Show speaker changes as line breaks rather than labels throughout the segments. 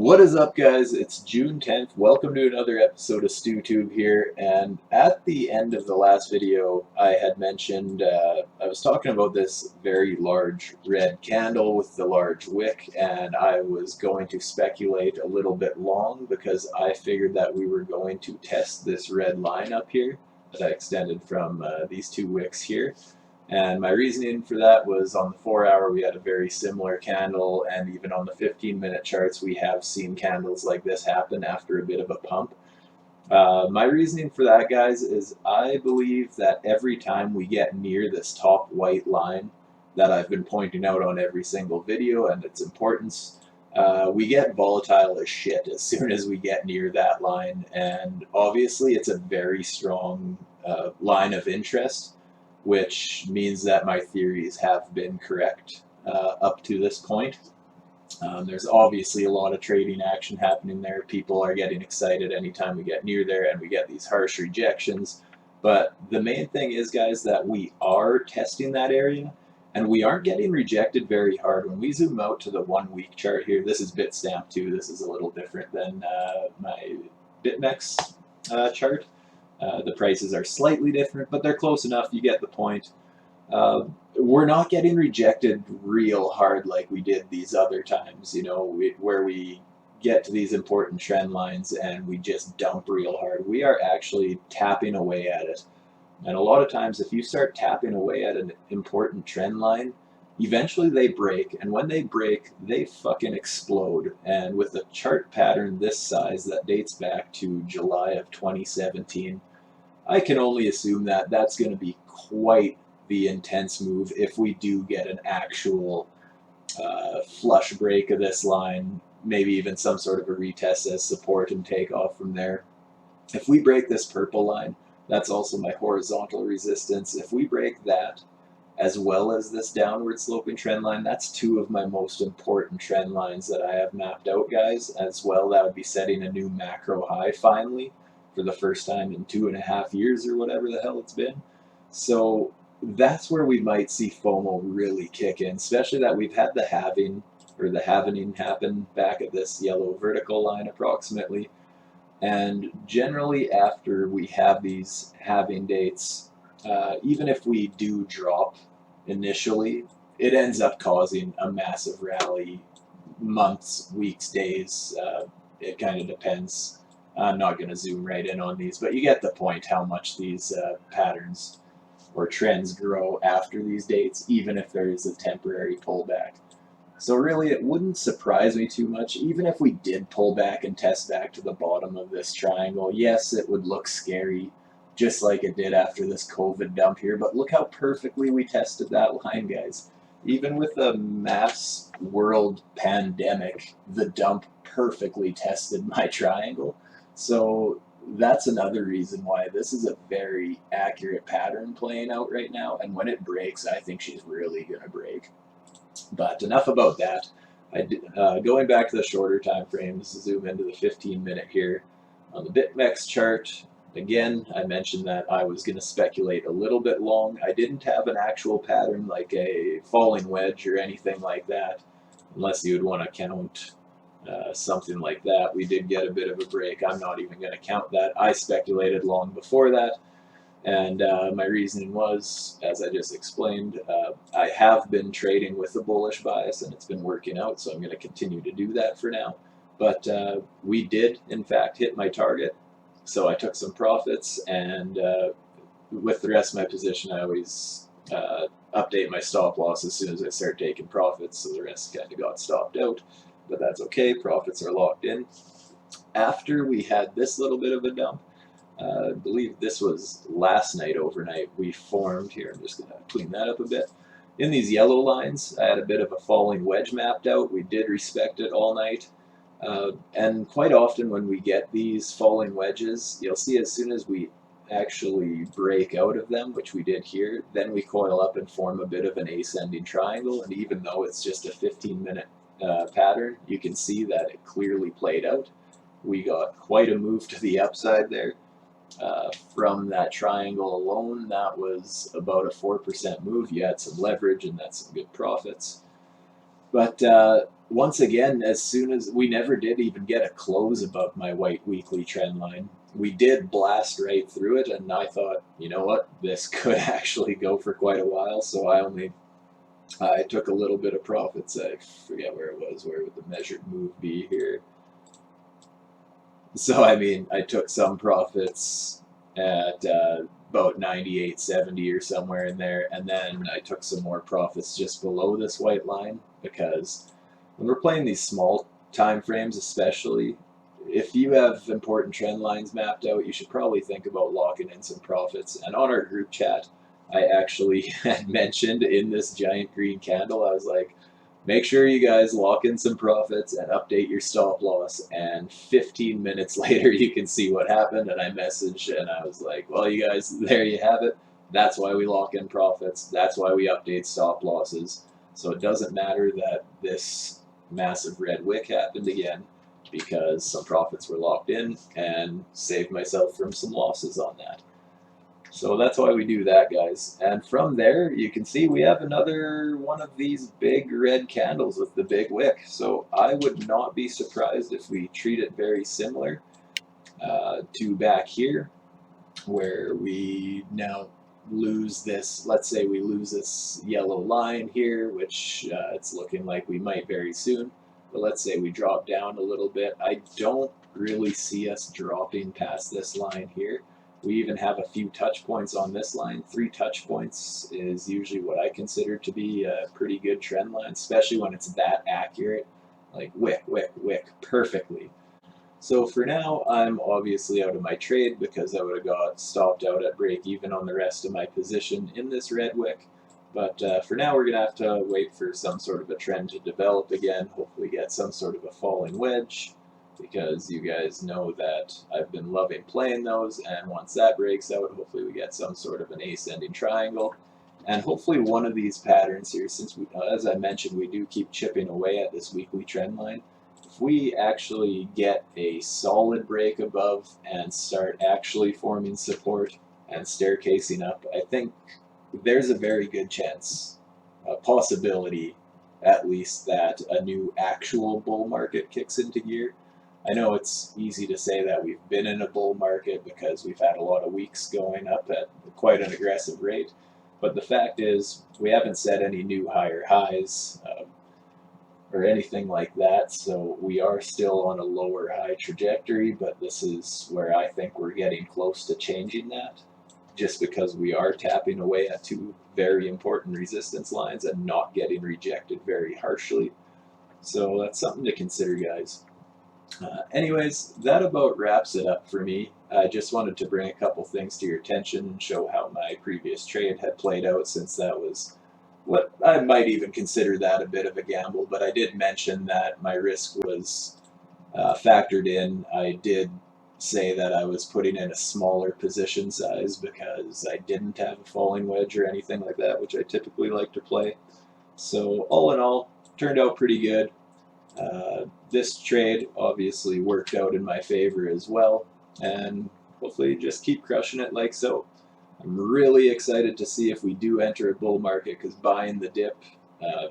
What is up, guys? It's June 10th. Welcome to another episode of StewTube here. And at the end of the last video, I had mentioned I was talking about this very large red candle with the large wick, and I was going to speculate a little bit long because I figured that we were going to test this red line up here that I extended from these two wicks here. And my reasoning for that was on the 4-hour we had a very similar candle, and even on the 15-minute charts we have seen candles like this happen after a bit of a pump. My reasoning for that, guys, is I believe that every time we get near this top white line that I've been pointing out on every single video and its importance, we get volatile as shit as soon as we get near that line, and obviously it's a very strong line of interest, which means that my theories have been correct up to this point. There's obviously a lot of trading action happening there. People are getting excited anytime we get near there and we get these harsh rejections. But the main thing is, guys, that we are testing that area and we aren't getting rejected very hard. When we zoom out to the 1 week chart here, this is Bitstamp too. This is a little different than my BitMEX chart. The prices are slightly different, but they're close enough. You get the point. We're not getting rejected real hard like we did these other times, where we get to these important trend lines and we just dump real hard. We are actually tapping away at it. And a lot of times, if you start tapping away at an important trend line, eventually they break, and when they break, they fucking explode. And with a chart pattern this size that dates back to July of 2017, I can only assume that that's going to be quite the intense move if we do get an actual flush break of this line, maybe even some sort of a retest as support and take off from there. If we break this purple line, that's also my horizontal resistance. If we break that, as well as this downward sloping trend line, that's two of my most important trend lines that I have mapped out, guys. As well, that would be setting a new macro high finally, for the first time in 2.5 years or whatever the hell it's been. So that's where we might see FOMO really kick in, especially that we've had the halving or the halvening happen back at this yellow vertical line approximately. And generally after we have these halving dates, even if we do drop initially, it ends up causing a massive rally, months, weeks, days. It kind of depends. I'm not going to zoom right in on these, but you get the point how much these patterns or trends grow after these dates, even if there is a temporary pullback. So really, it wouldn't surprise me too much, even if we did pull back and test back to the bottom of this triangle. Yes, it would look scary, just like it did after this COVID dump here, but look how perfectly we tested that line, guys. Even with a mass world pandemic, the dump perfectly tested my triangle. So that's another reason why this is a very accurate pattern playing out right now, and when it breaks, I think she's really going to break. But enough about that. Going back to the shorter time frames, zoom into the 15-minute here. On the BitMEX chart, again, I mentioned that I was going to speculate a little bit long. I didn't have an actual pattern like a falling wedge or anything like that, unless you would want to count something like that. We did get a bit of a break. I'm not even going to count that. I speculated long before that, and my reasoning was, as I just explained, I have been trading with a bullish bias and it's been working out, so I'm going to continue to do that for now. But we did, in fact, hit my target, so I took some profits, and with the rest of my position, I always update my stop loss as soon as I start taking profits, so the rest kind of got stopped out. But that's okay, profits are locked in. After we had this little bit of a dump, I believe this was last night overnight, we formed here. I'm just going to clean that up a bit. In these yellow lines, I had a bit of a falling wedge mapped out. We did respect it all night. And quite often when we get these falling wedges, you'll see as soon as we actually break out of them, which we did here, then we coil up and form a bit of an ascending triangle. And even though it's just a 15-minute pattern, you can see that it clearly played out. We got quite a move to the upside there. From that triangle alone, that was about a 4% move. You had some leverage and that's some good profits. But once again, as soon as we never did even get a close above my white weekly trend line, we did blast right through it, and I thought, you know what, this could actually go for quite a while. So I took a little bit of profits. I forget where it was. Where would the measured move be here? So I mean, I took some profits at about 98.70 or somewhere in there, and then I took some more profits just below this white line, because when we're playing these small time frames, especially if you have important trend lines mapped out, you should probably think about locking in some profits. And on our group chat, I actually had mentioned in this giant green candle, I was like, make sure you guys lock in some profits and update your stop loss. And 15 minutes later, you can see what happened. And I messaged and I was like, well, you guys, there you have it. That's why we lock in profits. That's why we update stop losses. So it doesn't matter that this massive red wick happened again, because some profits were locked in and saved myself from some losses on that. So that's why we do that, guys. And from there, you can see we have another one of these big red candles with the big wick. So I would not be surprised if we treat it very similar to back here, where we now lose this. Let's say we lose this yellow line here, which it's looking like we might very soon. But let's say we drop down a little bit. I don't really see us dropping past this line here. We even have a few touch points on this line. 3 touch points is usually what I consider to be a pretty good trend line, especially when it's that accurate. Like wick, wick, wick, perfectly. So for now, I'm obviously out of my trade because I would have got stopped out at break even on the rest of my position in this red wick. But for now, we're going to have to wait for some sort of a trend to develop again. Hopefully get some sort of a falling wedge, because you guys know that I've been loving playing those. And once that breaks out, hopefully we get some sort of an ascending triangle. And hopefully one of these patterns here, since we, as I mentioned, we do keep chipping away at this weekly trend line. If we actually get a solid break above and start actually forming support and staircasing up, I think there's a very good chance, a possibility at least, that a new actual bull market kicks into gear. I know it's easy to say that we've been in a bull market because we've had a lot of weeks going up at quite an aggressive rate, but the fact is we haven't set any new higher highs. Or anything like that. So we are still on a lower high trajectory, but this is where I think we're getting close to changing that, just because we are tapping away at 2 very important resistance lines and not getting rejected very harshly. So that's something to consider, guys. Anyways, that about wraps it up for me. I just wanted to bring a couple things to your attention and show how my previous trade had played out, since that was what I might even consider that a bit of a gamble. But I did mention that my risk was factored in. I did say that I was putting in a smaller position size because I didn't have a falling wedge or anything like that, which I typically like to play. So all in all, turned out pretty good. This trade obviously worked out in my favor as well, and hopefully just keep crushing it like so. I'm really excited to see if we do enter a bull market, because buying the dip, uh,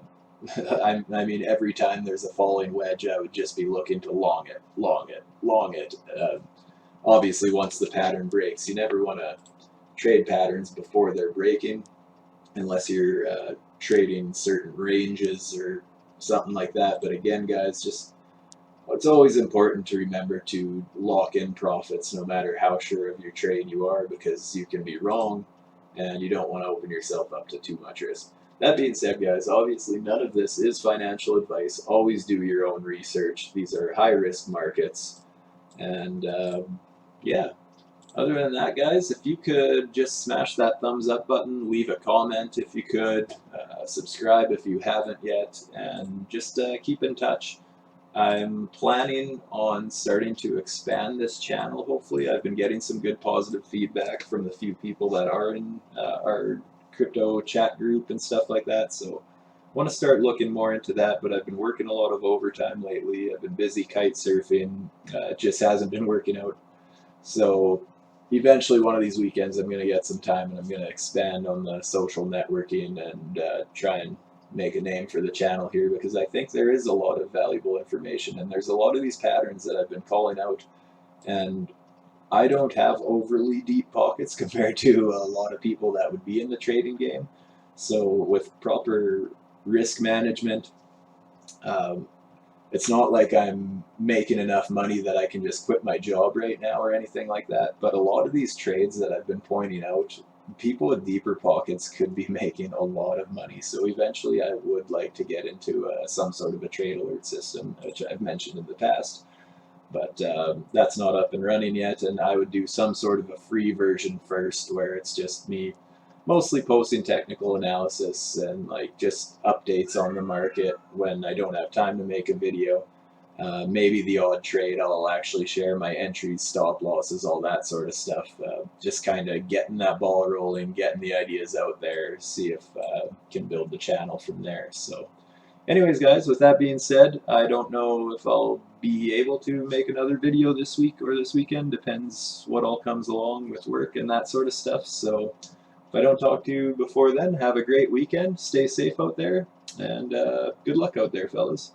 I mean, every time there's a falling wedge, I would just be looking to long it, long it, long it. Obviously, once the pattern breaks, you never want to trade patterns before they're breaking, unless you're trading certain ranges or something like that. But again, guys, just it's always important to remember to lock in profits no matter how sure of your trade you are, because you can be wrong and you don't want to open yourself up to too much risk. That being said, guys, obviously none of this is financial advice. Always do your own research. These are high risk markets. And yeah, other than that, guys, if you could just smash that thumbs up button, leave a comment if you could, subscribe if you haven't yet, and just keep in touch. I'm planning on starting to expand this channel, hopefully. I've been getting some good positive feedback from the few people that are in our crypto chat group and stuff like that, so I want to start looking more into that, but I've been working a lot of overtime lately. I've been busy kite surfing. It just hasn't been working out. So eventually one of these weekends I'm going to get some time and I'm going to expand on the social networking and try and make a name for the channel here, because I think there is a lot of valuable information, and there's a lot of these patterns that I've been calling out, and I don't have overly deep pockets compared to a lot of people that would be in the trading game. So with proper risk management, um, it's not like I'm making enough money that I can just quit my job right now or anything like that. But a lot of these trades that I've been pointing out, people with deeper pockets could be making a lot of money. So eventually I would like to get into some sort of a trade alert system, which I've mentioned in the past. But that's not up and running yet, and I would do some sort of a free version first where it's just me mostly posting technical analysis and like just updates on the market when I don't have time to make a video. Maybe the odd trade I'll actually share my entries, stop losses, all that sort of stuff. Just kind of getting that ball rolling, getting the ideas out there, see if can build the channel from there. So anyways, guys, with that being said, I don't know if I'll be able to make another video this week or this weekend. Depends what all comes along with work and that sort of stuff. So if I don't talk to you before then, have a great weekend. Stay safe out there, and good luck out there, fellas.